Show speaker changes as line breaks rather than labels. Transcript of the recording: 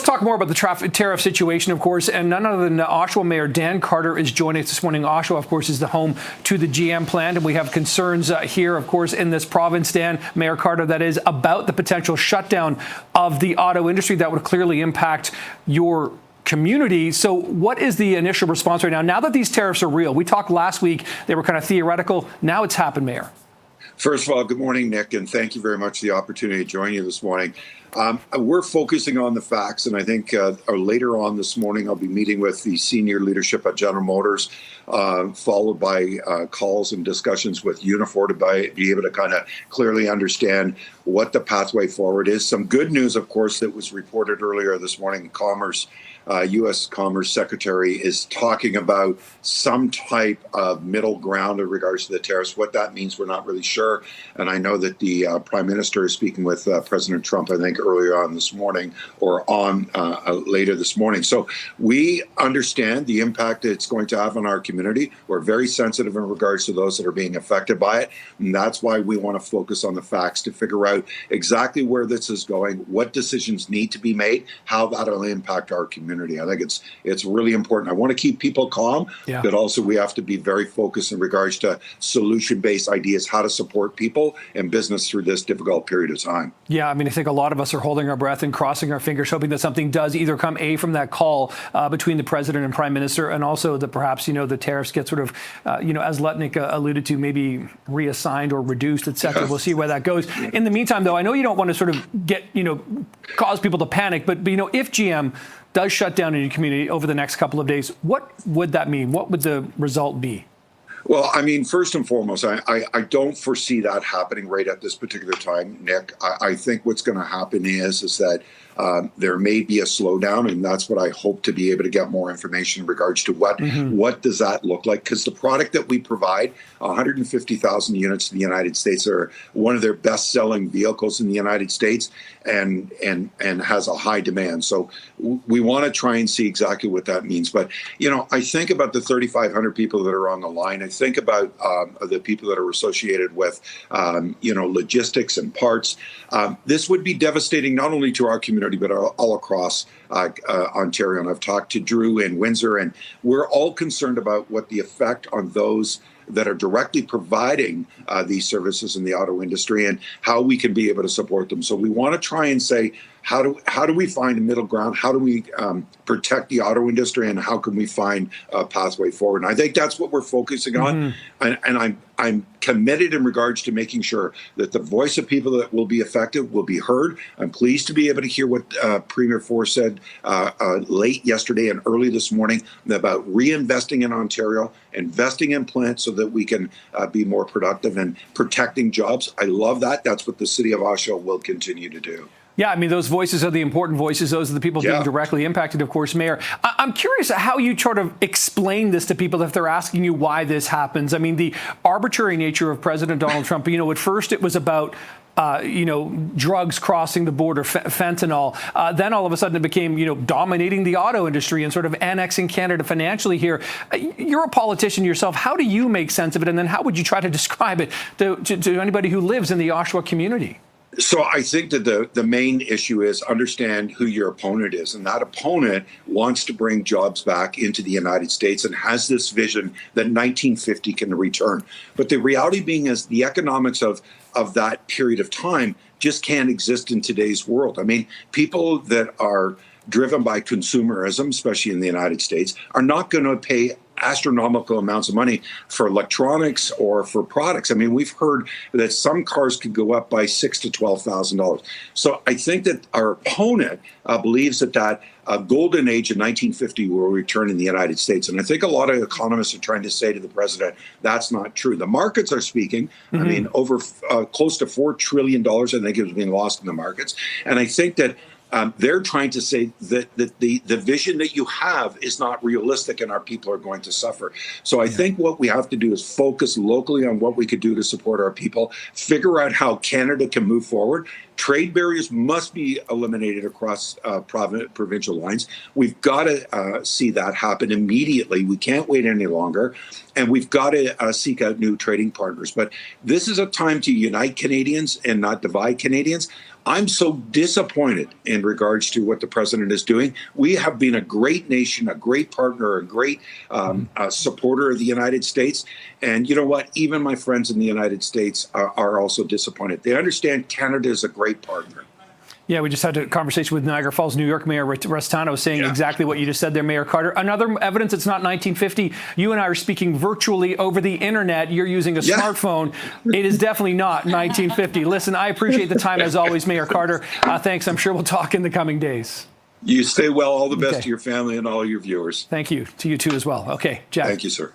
talk more about the tariff situation, of course, and none other than Oshawa Mayor Dan Carter is joining us this morning. Oshawa, of course, is the home to the GM plant, and we have concerns here, of course, in this province, Dan, Mayor Carter, that is about the potential shutdown of the auto industry that would clearly impact your community. So what is the initial response right now? Now that these tariffs are real, we talked last week, they were kind of theoretical. Now it's happened, Mayor.
First of all, good morning, Nick, and thank you very much for the opportunity to join you this morning. We're focusing on the facts, and I think later on this morning I'll be meeting with the senior leadership at General Motors, followed by calls and discussions with Unifor to be able to kind of clearly understand what the pathway forward is. Some good news, of course, that was reported earlier this morning. U.S. Commerce Secretary is talking about some type of middle ground in regards to the tariffs. What that means, we're not really sure. And I know that the Prime Minister is speaking with President Trump, I think, earlier on this morning or on later this morning. So we understand the impact it's going to have on our community. We're very sensitive in regards to those that are being affected by it. And that's why we want to focus on the facts to figure out exactly where this is going, what decisions need to be made, how that'll impact our community. I think it's really important. I want to keep people calm, but also we have to be very focused in regards to solution-based ideas, how to support people and business through this difficult period of time.
Yeah, I mean, I think a lot of us are holding our breath and crossing our fingers, hoping that something does either come from that call between the president and prime minister, and also that perhaps, the tariffs get sort of, as Letnick alluded to, maybe reassigned or reduced, et cetera. We'll see where that goes. In the meantime, though, I know you don't want to sort of get, cause people to panic, but if GM does shut down in your community over the next couple of days, what would that mean? What would the result be?
Well, I mean, first and foremost, I don't foresee that happening right at this particular time, Nick. I think what's going to happen is that there may be a slowdown, and that's what I hope to be able to get more information in regards to what does that look like? Because the product that we provide, 150,000 units in the United States, are one of their best-selling vehicles in the United States, and has a high demand. So we want to try and see exactly what that means. But I think about the 3,500 people that are on the line. I think about the people that are associated with logistics and parts. This would be devastating not only to our community but all across Ontario. And I've talked to Drew in Windsor, and we're all concerned about what the effect on those that are directly providing these services in the auto industry and how we can be able to support them. So we want to try and say, how do we find a middle ground? How do we protect the auto industry, and how can we find a pathway forward? And I think that's what we're focusing on. And I'm committed in regards to making sure that the voice of people that will be affected will be heard. I'm pleased to be able to hear what Premier Ford said late yesterday and early this morning about reinvesting in Ontario, investing in plants so that we can be more productive and protecting jobs. I love that. That's what the city of Oshawa will continue to do.
Yeah, I mean, those voices are the important voices. Those are the people being directly impacted, of course, Mayor. I'm curious how you sort of explain this to people if they're asking you why this happens. I mean, the arbitrary nature of President Donald Trump, at first it was about drugs crossing the border, fentanyl. Then all of a sudden it became, dominating the auto industry and sort of annexing Canada financially here. You're a politician yourself. How do you make sense of it? And then how would you try to describe it to anybody who lives in the Oshawa community?
So I think that the main issue is understand who your opponent is. And that opponent wants to bring jobs back into the United States and has this vision that 1950 can return. But the reality being is the economics of that period of time just can't exist in today's world. I mean, people that are driven by consumerism, especially in the United States, are not going to pay astronomical amounts of money for electronics or for products. I mean, we've heard that some cars could go up by $6,000 to $12,000. So I think that our opponent believes that golden age of 1950 will return in the United States. And I think a lot of economists are trying to say to the president, that's not true. The markets are speaking. I mean, over close to $4 trillion, I think, is being lost in the markets. And I think that they're trying to say that the vision that you have is not realistic and our people are going to suffer. So I think what we have to do is focus locally on what we could do to support our people, figure out how Canada can move forward. Trade barriers must be eliminated across provincial lines. We've got to see that happen immediately. We can't wait any longer. And we've got to seek out new trading partners. But this is a time to unite Canadians and not divide Canadians. I'm so disappointed in regards to what the president is doing. We have been a great nation, a great partner, a great supporter of the United States. And you know what? Even my friends in the United States are also disappointed. They understand Canada is a great partner.
Yeah, we just had a conversation with Niagara Falls, New York Mayor Restano saying exactly what you just said there, Mayor Carter. Another evidence it's not 1950. You and I are speaking virtually over the internet. You're using a smartphone. It is definitely not 1950. Listen, I appreciate the time as always, Mayor Carter. Thanks. I'm sure we'll talk in the coming days.
You stay well. All the best to your family and all your viewers.
Thank you. To you too as well. Okay, Jack.
Thank you, sir.